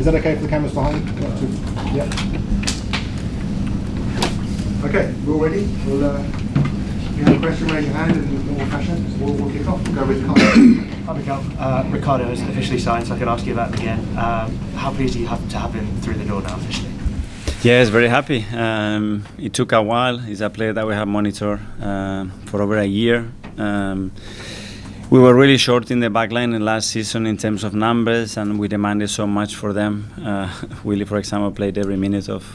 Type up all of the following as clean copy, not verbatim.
Is that okay for the cameras behind? Yeah. Okay, we're all ready. We'll, if you have a question, raise your hand in normal fashion. We'll kick off. We'll go with Carl. Hi Mikel, Riccardo has officially signed, so I can ask you that again. How pleased are you to have him through the door now officially? Yes, very happy. It took a while. He's a player that we have monitored for over a year. We were really short in the backline in last season in terms of numbers, and we demanded so much for them. Willy, for example, played every minute of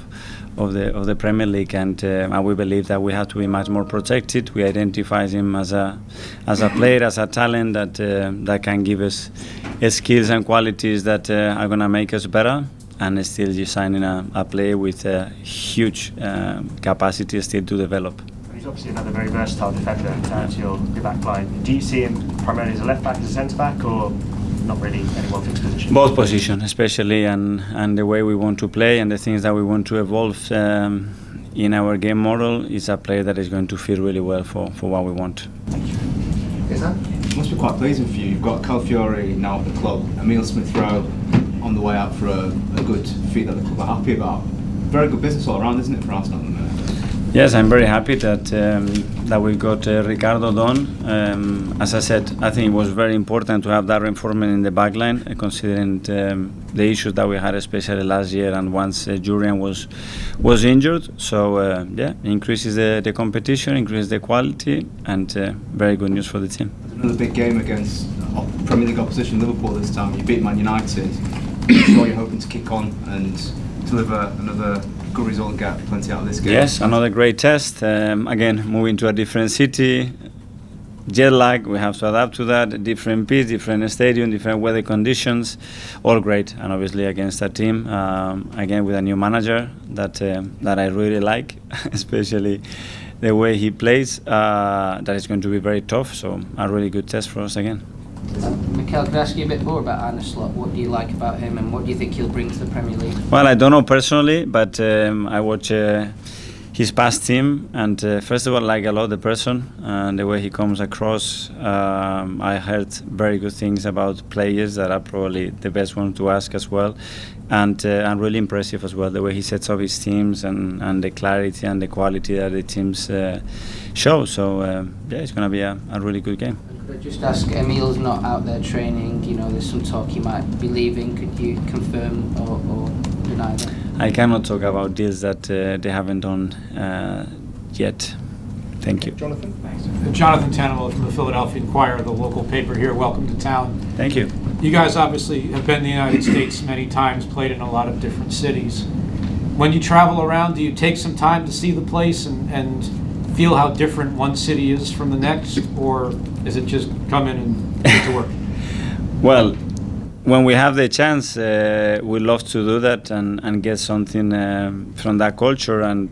the Premier League, and we believe that we have to be much more protected. We identify him as a player, as a talent that can give us skills and qualities that are going to make us better. And still, you're signing a player with a huge capacity still to develop. He's obviously another very versatile defender to your back line. Do you see him primarily as a left back, as a centre back, or not really any one fixed position? Both positions, especially, and the way we want to play and the things that we want to evolve in our game model is a player that is going to fit really well for what we want. Thank you. Yes, sir? It must be quite pleasing for you. You've got Calafiori now at the club, Emil Smith Rowe on the way out for a good feat that the club are happy about. Very good business all around, isn't it, for Arsenal at the minute? Yes, I'm very happy that we got Riccardo done. As I said, I think it was very important to have that reinforcement in the backline, considering the issues that we had, especially last year, and once Jurriën was injured. So yeah, increases the competition, increases the quality, and very good news for the team. Another big game against Premier League opposition Liverpool this time. You beat Man United. I'm sure you're hoping to kick on and deliver another good result and get plenty out of this game. Yes, another great test. Again, moving to a different city, jet lag, we have to adapt to that. Different pitch, different stadium, different weather conditions, all great. And obviously against a team, again with a new manager that I really like, especially the way he plays. That is going to be very tough. So a really good test for us again. Mikel, could I ask you a bit more about Arne Slot? What do you like about him, and what do you think he'll bring to the Premier League? Well, I don't know personally, but I watch his past team, and first of all, I like a lot the person and the way he comes across. I heard very good things about players that are probably the best one to ask as well, and really impressive as well the way he sets up his teams and the clarity and the quality that the teams show. So yeah, it's going to be a really good game. Could I just ask, Emil's not out there training, you know, there's some talk he might be leaving. Could you confirm or deny that? I cannot talk about deals that they haven't done yet. Thank you. Jonathan? Thanks. Jonathan Tannewell from the Philadelphia Inquirer, the local paper here. Welcome to town. Thank you. You guys obviously have been in the United States many times, played in a lot of different cities. When you travel around, do you take some time to see the place and feel how different one city is from the next, or is it just come in and get to work? Well, when we have the chance, we love to do that and get something from that culture and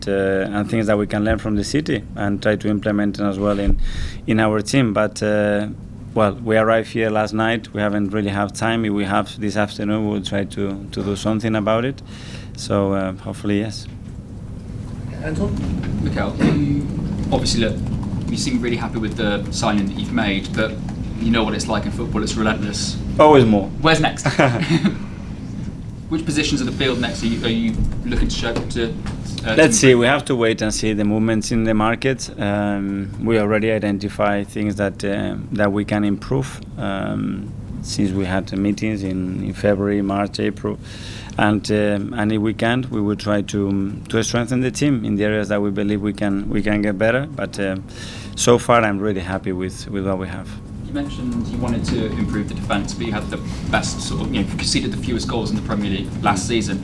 things that we can learn from the city and try to implement it as well in our team. But well, we arrived here last night. We haven't really had time. If we have this afternoon, we'll try to do something about it. So hopefully, yes. Anton? Mikel, obviously, look, you seem really happy with the signing that you've made, but you know what it's like in football, it's relentless. Always more. Where's next? Which positions of the field next are you looking to show to? Let's see, we have to wait and see the movements in the market. We already identify things that we can improve since we had meetings in February, March, April. And if we can't, we will try to strengthen the team in the areas that we believe we can get better. But so far, I'm really happy with what we have. You mentioned you wanted to improve the defence, but you had the best sort of, conceded the fewest goals in the Premier League last season.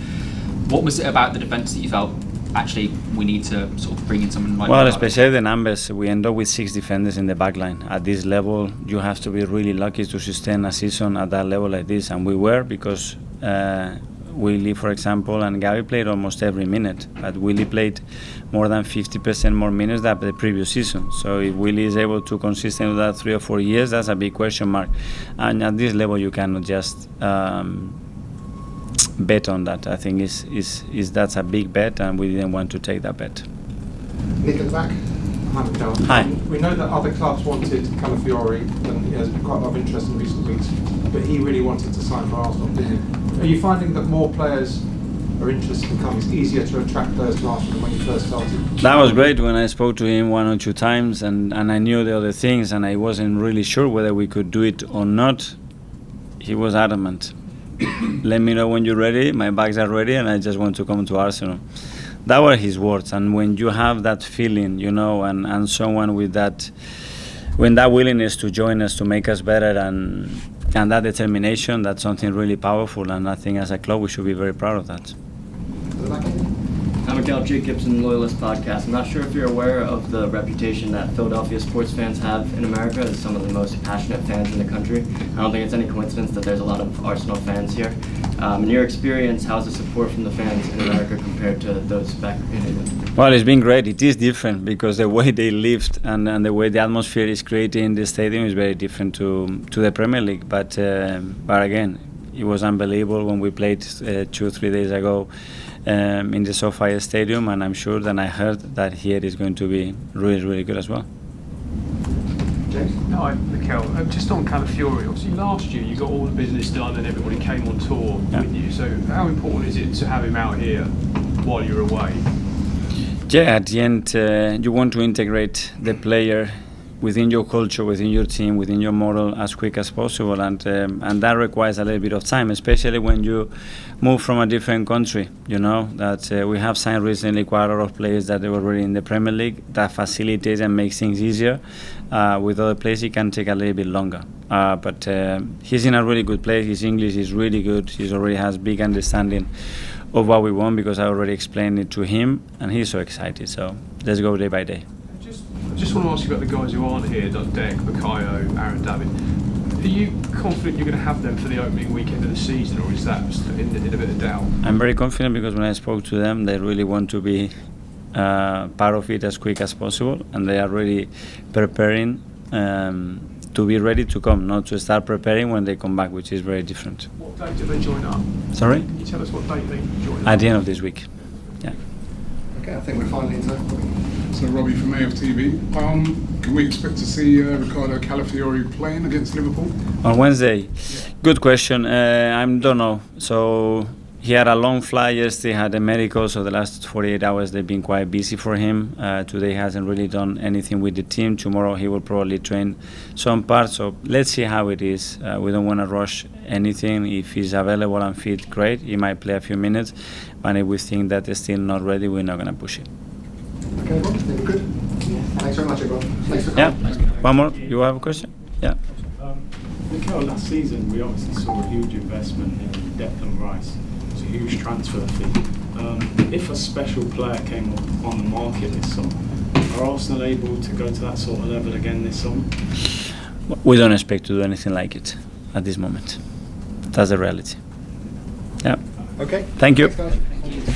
What was it about the defence that you felt actually we need to sort of bring in someone like? Well, especially the numbers. We end up with 6 defenders in the back line. At this level, you have to be really lucky to sustain a season at that level like this, and we were because. Willy, for example, and Gabby played almost every minute, but Willy played more than 50% more minutes than the previous season. So if Willy is able to consistently do that 3 or 4 years, that's a big question mark. And at this level, you cannot just bet on that. I think that's a big bet, and we didn't want to take that bet. Nick at the back. Hi, Mikel. Hi. We know that other clubs wanted Calafiori, and there's been quite a lot of interest in recent weeks, but he really wanted to sign for Arsenal, didn't he? Are you finding that more players are interested in coming? It's easier to attract players to Arsenal than when you first started? That was great when I spoke to him 1 or 2 times, and I knew the other things, and I wasn't really sure whether we could do it or not. He was adamant. Let me know when you're ready, my bags are ready, and I just want to come to Arsenal. That were his words, and when you have that feeling, you know, and someone with that, when that willingness to join us, to make us better, and that determination, that's something really powerful, and I think as a club we should be very proud of that. I'm Mikel Gibson, Loyalist Podcast. I'm not sure if you're aware of the reputation that Philadelphia sports fans have in America as some of the most passionate fans in the country. I don't think it's any coincidence that there's a lot of Arsenal fans here. In your experience, how's the support from the fans in America compared to those back in England? Well, it's been great. It is different because the way they lived and the way the atmosphere is created in the stadium is very different to the Premier League. But again, it was unbelievable when we played 2 or 3 days ago in the SoFi Stadium, and I'm sure that I heard that here is going to be really, really good as well. Hi, Mikel. Just on Calafiori, obviously last year you got all the business done and everybody came on tour with you. So how important is it to have him out here while you're away? Yeah, at the end, you want to integrate the player within your culture, within your team, within your model as quick as possible, and that requires a little bit of time, especially when you move from a different country. You know that we have signed recently quite a lot of players that they were already in the Premier League. That facilitates and makes things easier. With other players, it can take a little bit longer. But he's in a really good place. His English is really good. He already has big understanding of what we want because I already explained it to him, and he's so excited. So let's go day by day. I just want to ask you about the guys who aren't here, Dek, Bukayo, Aaron David. Are you confident you're going to have them for the opening weekend of the season, or is that in a bit of doubt? I'm very confident because when I spoke to them, they really want to be part of it as quick as possible, and they are really preparing to be ready to come, not to start preparing when they come back, which is very different. What date do they join up? Sorry? Can you tell us what date they join up? At the end of this week. Yeah. Okay, I think we're finally into. So Robbie from AFTV. Can we expect to see Riccardo Calafiori playing against Liverpool? On Wednesday? Good question. I don't know. So he had a long flight yesterday, had a medical, so the last 48 hours they've been quite busy for him. Today he hasn't really done anything with the team. Tomorrow he will probably train some parts. So let's see how it is. We don't want to rush anything. If he's available and fit, great. He might play a few minutes. But if we think that they're still not ready, we're not going to push it. Okay, Rob, think we're good? Thanks very much, everyone. Thanks for Yeah. coming. One more. You have a question? Yeah. Mikel, last season we obviously saw a huge investment in Declan Rice. It was a huge transfer fee. If a special player came up on the market this summer, are Arsenal able to go to that sort of level again this summer? We don't expect to do anything like it at this moment. That's the reality. Yeah. Okay. Thank you. Thanks, guys.